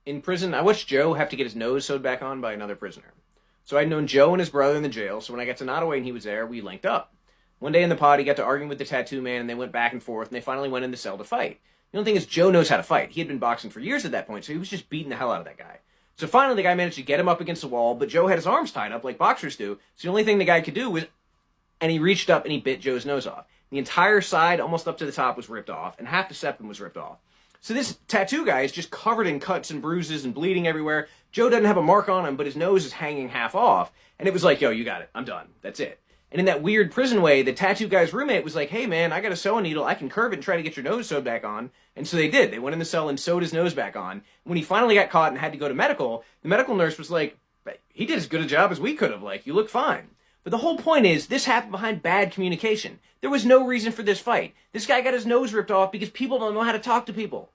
in prison, I watched Joe have to get his nose sewed back on by another prisoner. So I'd known Joe and his brother in the jail, so when I got to Nottoway and he was there, we linked up. One day in the pod, he got to arguing with the tattoo man, and they went back and forth, and they finally went in the cell to fight. The only thing is, Joe knows how to fight. He had been boxing for years at that point, so he was just beating the hell out of that guy. So finally, the guy managed to get him up against the wall, but Joe had his arms tied up like boxers do, so the only thing the guy could do was, and he reached up and he bit Joe's nose off. The entire side, almost up to the top, was ripped off, and half the septum was ripped off. So this tattoo guy is just covered in cuts and bruises and bleeding everywhere. Joe doesn't have a mark on him, but his nose is hanging half off. And it was like, yo, you got it. I'm done. That's it. And in that weird prison way, the tattoo guy's roommate was like, hey, man, I got a sewing needle. I can curve it and try to get your nose sewed back on. And so they did. They went in the cell and sewed his nose back on. When he finally got caught and had to go to medical, the medical nurse was like, he did as good a job as we could have. Like, you look fine. But the whole point is, this happened behind bad communication. There was no reason for this fight. This guy got his nose ripped off because people don't know how to talk to people.